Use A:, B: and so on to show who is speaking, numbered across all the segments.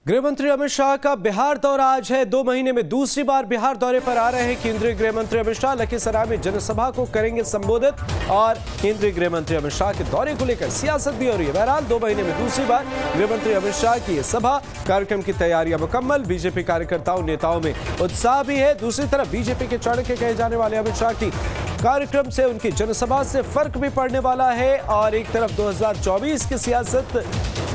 A: गृह मंत्री अमित शाह का बिहार दौरा आज है। 2 महीने में दूसरी बार बिहार दौरे पर आ रहे हैं केंद्रीय गृह मंत्री अमित शाह। लखीसराय में जनसभा को करेंगे संबोधित और केंद्रीय गृह मंत्री अमित शाह के दौरे को लेकर सियासत भी हो रही है। बहरहाल 2 महीने में दूसरी बार गृह मंत्री अमित शाह की यह सभा, कार्यक्रम की तैयारियां मुकम्मल। बीजेपी कार्यकर्ताओं नेताओं में उत्साह भी है। दूसरी तरफ बीजेपी के चाणक्य कहे जाने वाले अमित शाह की कार्यक्रम से, उनकी जनसभा से फर्क भी पड़ने वाला है। और एक तरफ 2024 की सियासत,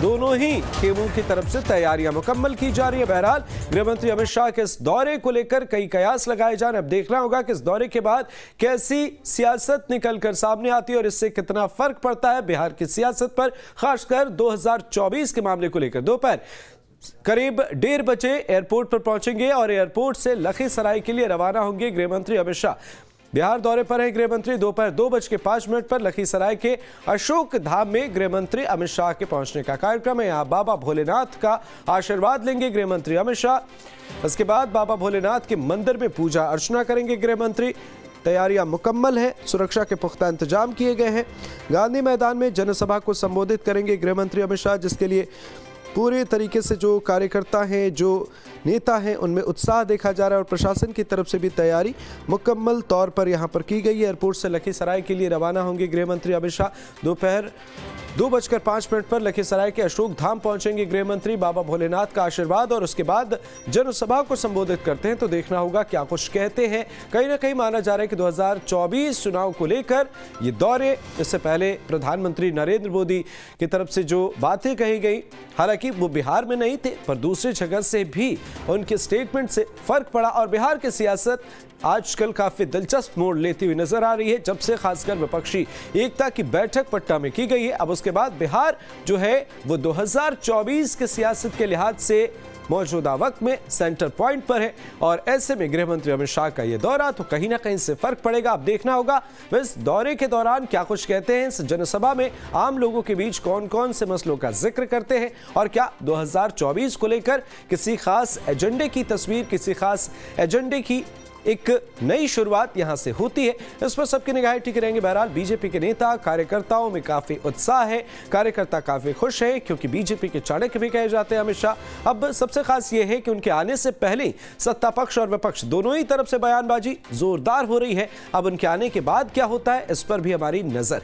A: दोनों ही टीमों की तरफ से तैयारियां मुकम्मल की जा रही है। बहरहाल गृह मंत्री अमित शाह के इस दौरे को लेकर कई कयास लगाए जा रहे हैं। अब देखना होगा कि इस दौरे के बाद कैसी सियासत निकलकर सामने आती है और इससे कितना फर्क पड़ता है बिहार की सियासत पर, खासकर 2024 के मामले को लेकर। दोपहर करीब 1:30 बजे एयरपोर्ट पर पहुंचेंगे और एयरपोर्ट से लखीसराय के लिए रवाना होंगे गृह मंत्री अमित शाह। बिहार दौरे पर हैं गृह मंत्री। दोपहर 2:05 पर लखीसराय के अशोक धाम में गृह मंत्री अमित शाह के पहुंचने का कार्यक्रम है। यहां बाबा भोलेनाथ का आशीर्वाद लेंगे गृह मंत्री अमित शाह। इसके बाद बाबा भोलेनाथ के मंदिर में पूजा अर्चना करेंगे गृह मंत्री। तैयारियां मुकम्मल है, सुरक्षा के पुख्ता इंतजाम किए गए हैं। गांधी मैदान में जनसभा को संबोधित करेंगे गृह मंत्री अमित शाह, जिसके लिए पूरे तरीके से जो कार्यकर्ता हैं, जो नेता हैं, उनमें उत्साह देखा जा रहा है और प्रशासन की तरफ से भी तैयारी मुकम्मल तौर पर यहां पर की गई है। एयरपोर्ट से लखीसराय के लिए रवाना होंगे गृह मंत्री अमित शाह। दोपहर 2:05 पर लखीसराय के अशोक धाम पहुंचेंगे गृह मंत्री। बाबा भोलेनाथ का आशीर्वाद और उसके बाद जनसभा को संबोधित करते हैं, तो देखना होगा क्या कुछ कहते हैं। कहीं ना कहीं माना जा रहा है कि 2024 चुनाव को लेकर ये दौरे, इससे पहले प्रधानमंत्री नरेंद्र मोदी की तरफ से जो बातें कही गई, हालांकि वो बिहार में नहीं थे, पर दूसरी जगह से भी उनके स्टेटमेंट से फर्क पड़ा। और बिहार की सियासत आजकल काफी दिलचस्प मोड़ लेती हुई नजर आ रही है, जब से खासकर विपक्षी एकता की बैठक पटना में की गई है। अब उसके बाद बिहार जो है वो 2024 के सियासत के लिहाज से मौजूदा वक्त में सेंटर पॉइंट पर है। और ऐसे में गृह मंत्री अमित शाह का यह दौरा तो कहीं ना कहीं से फर्क पड़ेगा। अब देखना होगा इस दौरे के दौरान क्या कुछ कहते हैं, इस जनसभा में आम लोगों के बीच कौन कौन से मसलों का जिक्र करते हैं और क्या 2024 को लेकर किसी खास एजेंडे की तस्वीर, किसी खास एजेंडे की एक नई शुरुआत यहां से होती है। इस पर सबकी निगाहें टिकी रहेंगी। बहरहाल बीजेपी के नेता कार्यकर्ताओं में काफी उत्साह है, कार्यकर्ता काफी खुश है, क्योंकि बीजेपी के चाणक्य भी कहे जाते हैं अमित शाह। अब सबसे खास यह है कि उनके आने से पहले सत्ता पक्ष और विपक्ष दोनों ही तरफ से बयानबाजी जोरदार हो रही है। अब उनके आने के बाद क्या होता है, इस पर भी हमारी नजर।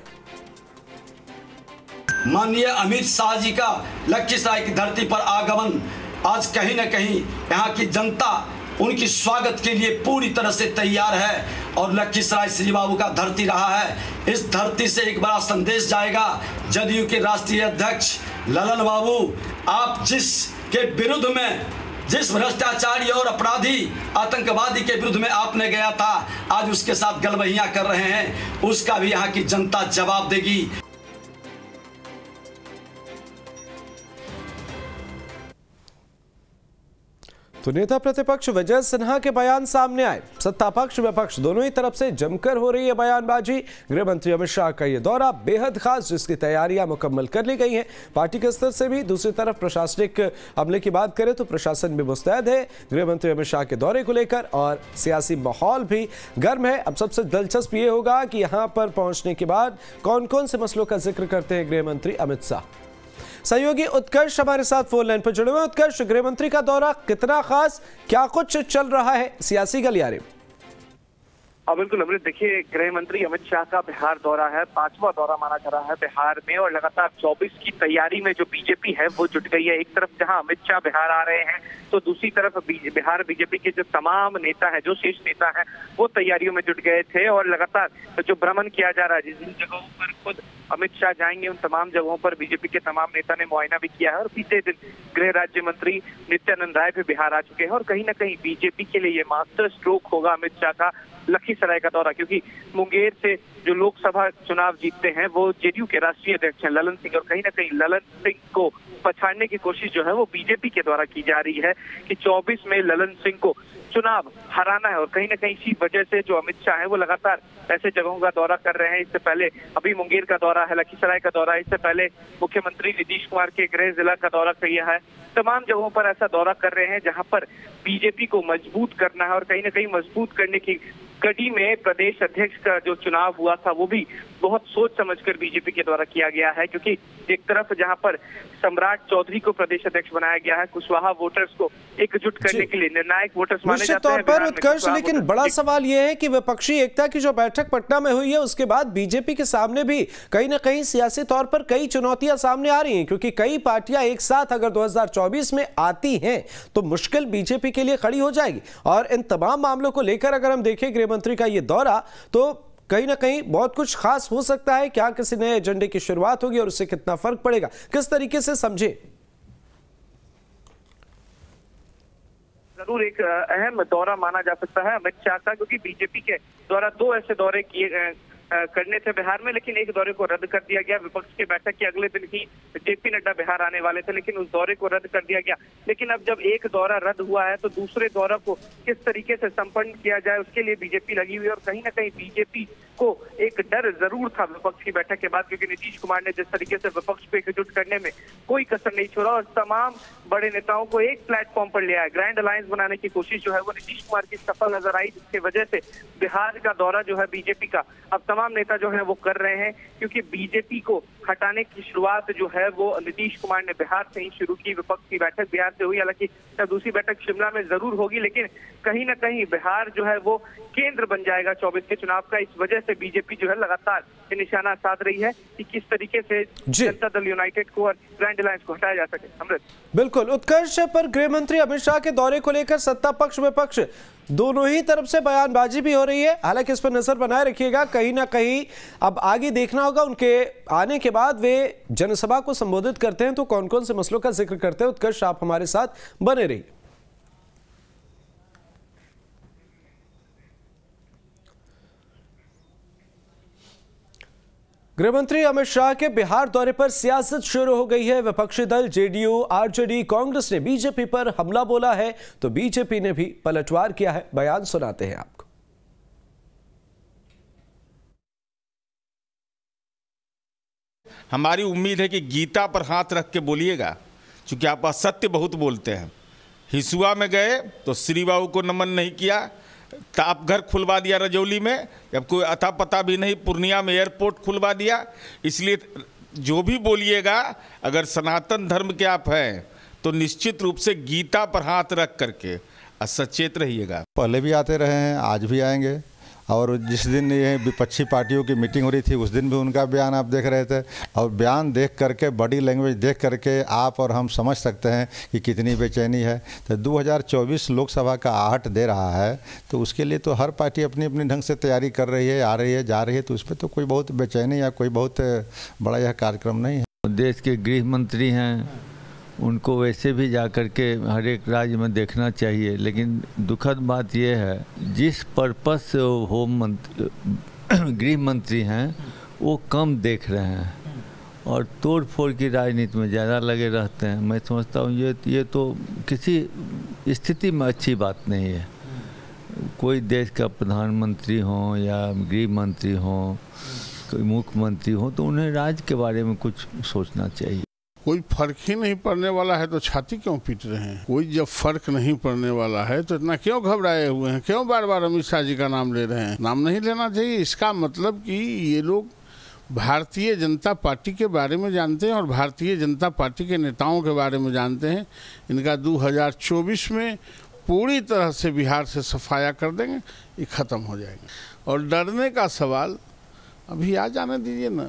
B: माननीय अमित शाह जी का लखीसराय की धरती पर आगमन आज कहीं न कहीं यहाँ की जनता उनकी स्वागत के लिए पूरी तरह से तैयार है। और लखीसराय श्री बाबू का धरती रहा है। इस धरती से एक बड़ा संदेश जाएगा। जदयू के राष्ट्रीय अध्यक्ष ललन बाबू, आप जिसके विरुद्ध में, जिस भ्रष्टाचारी और अपराधी आतंकवादी के विरुद्ध में आपने गया था, आज उसके साथ गलबहियां कर रहे हैं, उसका भी यहाँ की जनता जवाब देगी।
A: तो नेता प्रतिपक्ष विजय सिन्हा के बयान सामने आए। सत्ता पक्ष विपक्ष दोनों ही तरफ से जमकर हो रही है बयानबाजी। गृह मंत्री अमित शाह का यह दौरा बेहद खास, जिसकी तैयारियां मुकम्मल कर ली गई हैं पार्टी के स्तर से भी। दूसरी तरफ प्रशासनिक अमले की बात करें तो प्रशासन भी मुस्तैद है गृह मंत्री अमित शाह के दौरे को लेकर और सियासी माहौल भी गर्म है। अब सबसे दिलचस्प ये होगा कि यहाँ पर पहुंचने के बाद कौन कौन से मसलों का जिक्र करते हैं गृह मंत्री अमित शाह। सहयोगी उत्कर्ष हमारे साथ फोन लाइन पर जुड़े हुए। उत्कर्ष, गृह मंत्री का दौरा कितना खास, क्या कुछ चल रहा है सियासी गलियारे?
C: बिल्कुल अमृत, देखिए गृह मंत्री अमित शाह का बिहार दौरा है, 5वां दौरा माना जा रहा है बिहार में। और लगातार 24 की तैयारी में जो बीजेपी है वो जुट गई है। एक तरफ जहां अमित शाह बिहार आ रहे हैं, तो दूसरी तरफ बिहार बीजेपी के जो तमाम नेता है, जो शीर्ष नेता है, वो तैयारियों में जुट गए थे। और लगातार जो भ्रमण किया जा रहा है, जिन जगहों पर खुद अमित शाह जाएंगे, उन तमाम जगहों पर बीजेपी के तमाम नेता ने मुआयना भी किया है। और बीते दिन गृह राज्य मंत्री नित्यानंद राय भी बिहार आ चुके हैं। और कहीं ना कहीं बीजेपी के लिए ये मास्टर स्ट्रोक होगा अमित शाह का लखीसराय का दौरा, क्योंकि मुंगेर से जो लोकसभा चुनाव जीतते हैं वो जेडीयू के राष्ट्रीय अध्यक्ष हैं ललन सिंह। और कहीं ना कहीं ललन सिंह को पछाड़ने की कोशिश जो है वो बीजेपी के द्वारा की जा रही है कि 24 में ललन सिंह को चुनाव हराना है। और कहीं ना कहीं इसी वजह से जो अमित शाह है वो लगातार ऐसे जगहों का दौरा कर रहे हैं। इससे पहले अभी मुंगेर का दौरा है, लखीसराय का दौरा है, इससे पहले मुख्यमंत्री नीतीश कुमार के गृह जिला का दौरा किया है। तमाम जगहों पर ऐसा दौरा कर रहे हैं जहां पर बीजेपी को मजबूत करना है। और कहीं ना कहीं मजबूत करने की कड़ी में प्रदेश अध्यक्ष का जो चुनाव हुआ था वो भी बहुत सोच समझकर बीजेपी के द्वारा किया गया है, क्योंकि एक तरफ जहां पर सम्राट चौधरी को प्रदेश अध्यक्ष बनाया गया है, कुशवाहा वोटर्स को एकजुट करने के लिए निर्णायक वोटर्स माने जाते हैं
A: निश्चित तौर पर उत्कर्ष, लेकिन बड़ा सवाल यह है कि विपक्षी एकता की जो बैठक पटना में हुई है उसके बाद बीजेपी के सामने भी कहीं ना कहीं सियासी तौर पर कई चुनौतियां सामने आ रही हैं, क्योंकि कई पार्टियां एक साथ अगर 2024 में आती हैं तो मुश्किल बीजेपी के लिए खड़ी हो जाएगी। और इन तमाम मामलों को लेकर अगर हम देखें गृह मंत्री का यह दौरा, तो कहीं ना कहीं बहुत कुछ खास हो सकता है। क्या किसी नए एजेंडे की शुरुआत होगी और उससे कितना फर्क पड़ेगा, किस तरीके से समझे?
C: जरूर एक अहम दौरा माना जा सकता है अमित शाह का, क्योंकि बीजेपी के द्वारा 2 ऐसे दौरे करने थे बिहार में, लेकिन एक दौरे को रद्द कर दिया गया। विपक्ष की बैठक के अगले दिन ही जेपी नड्डा बिहार आने वाले थे, लेकिन उस दौरे को रद्द कर दिया गया। लेकिन अब जब एक दौरा रद्द हुआ है तो दूसरे दौरा को किस तरीके से संपन्न किया जाए उसके लिए बीजेपी लगी हुई है। और कहीं ना कहीं बीजेपी को एक डर जरूर था विपक्ष की बैठक के बाद, क्योंकि नीतीश कुमार ने जिस तरीके से विपक्ष को एकजुट करने में कोई कसर नहीं छोड़ा और तमाम बड़े नेताओं को एक प्लेटफॉर्म पर ले आया। ग्रैंड अलायंस बनाने की कोशिश जो है वो नीतीश कुमार की सफल नजर आई, जिसकी वजह से बिहार का दौरा जो है बीजेपी का अब तमाम नेता जो है वो कर रहे हैं, क्योंकि बीजेपी को हटाने की शुरुआत जो है वो नीतीश कुमार ने बिहार से ही शुरू की। विपक्ष की बैठक बिहार से हुई, हालांकि दूसरी बैठक शिमला में जरूर होगी, लेकिन कहीं ना कहीं बिहार जो है वो केंद्र बन जाएगा 24 के चुनाव का। इस वजह से बीजेपी जो है लगातार निशाना साध रही है कि किस तरीके से जनता दल यूनाइटेड को और ग्रैंड अलायंस को हटाया जा सके। अमृत।
A: बिल्कुल उत्कर्ष, पर गृह मंत्री अमित शाह के दौरे को लेकर सत्ता पक्ष विपक्ष दोनों ही तरफ से बयानबाजी भी हो रही है। हालांकि इस पर नजर बनाए रखिएगा, कहीं ना कहीं अब आगे देखना होगा उनके आने के बाद वे जनसभा को संबोधित करते हैं तो कौन कौन से मसलों का जिक्र करते हैं। उत्कर्ष, आप हमारे साथ बने रहिए। गृहमंत्री अमित शाह के बिहार दौरे पर सियासत शुरू हो गई है। विपक्षी दल जेडीयू, आरजेडी, कांग्रेस ने बीजेपी पर हमला बोला है तो बीजेपी ने भी पलटवार किया है। बयान सुनाते हैं आपको।
D: हमारी उम्मीद है कि गीता पर हाथ रख के बोलिएगा, क्योंकि आप असत्य बहुत बोलते हैं। हिसुआ में गए तो श्री बाबू को नमन नहीं किया, ताप घर खुलवा दिया रजौली में, जब कोई अता पता भी नहीं, पूर्णिया में एयरपोर्ट खुलवा दिया। इसलिए जो भी बोलिएगा, अगर सनातन धर्म के आप हैं तो निश्चित रूप से गीता पर हाथ रख करके सचेत रहिएगा।
E: पहले भी आते रहे हैं, आज भी आएंगे। और जिस दिन ये विपक्षी पार्टियों की मीटिंग हो रही थी उस दिन भी उनका बयान आप देख रहे थे, और बयान देख करके, बॉडी लैंग्वेज देख करके आप और हम समझ सकते हैं कि कितनी बेचैनी है। तो 2024 लोकसभा का आहट दे रहा है, तो उसके लिए तो हर पार्टी अपनी अपनी ढंग से तैयारी कर रही है, आ रही है, जा रही है। तो उस पर तो कोई बहुत बेचैनी या कोई बहुत बड़ा यह कार्यक्रम नहीं है।
F: देश के गृह मंत्री हैं, उनको वैसे भी जा कर के हर एक राज्य में देखना चाहिए, लेकिन दुखद बात यह है जिस पर्पस से गृह मंत्री हैं वो कम देख रहे हैं और तोड़ फोड़ की राजनीति में ज़्यादा लगे रहते हैं। मैं समझता हूँ ये तो किसी स्थिति में अच्छी बात नहीं है। कोई देश का प्रधानमंत्री हो या गृह मंत्री हो, कोई मुख्यमंत्री हो, तो उन्हें राज्य के बारे में कुछ सोचना चाहिए।
G: कोई फर्क ही नहीं पड़ने वाला है तो छाती क्यों पीट रहे हैं? कोई जब फर्क नहीं पड़ने वाला है तो इतना क्यों घबराए हुए हैं? क्यों बार बार अमित शाह जी का नाम ले रहे हैं? नाम नहीं लेना चाहिए। इसका मतलब कि ये लोग भारतीय जनता पार्टी के बारे में जानते हैं और भारतीय जनता पार्टी के नेताओं के बारे में जानते हैं। इनका 2024 में पूरी तरह से बिहार से सफाया कर देंगे, ये खत्म हो जाएगा। और डरने का सवाल अभी आ जाने दीजिए ना।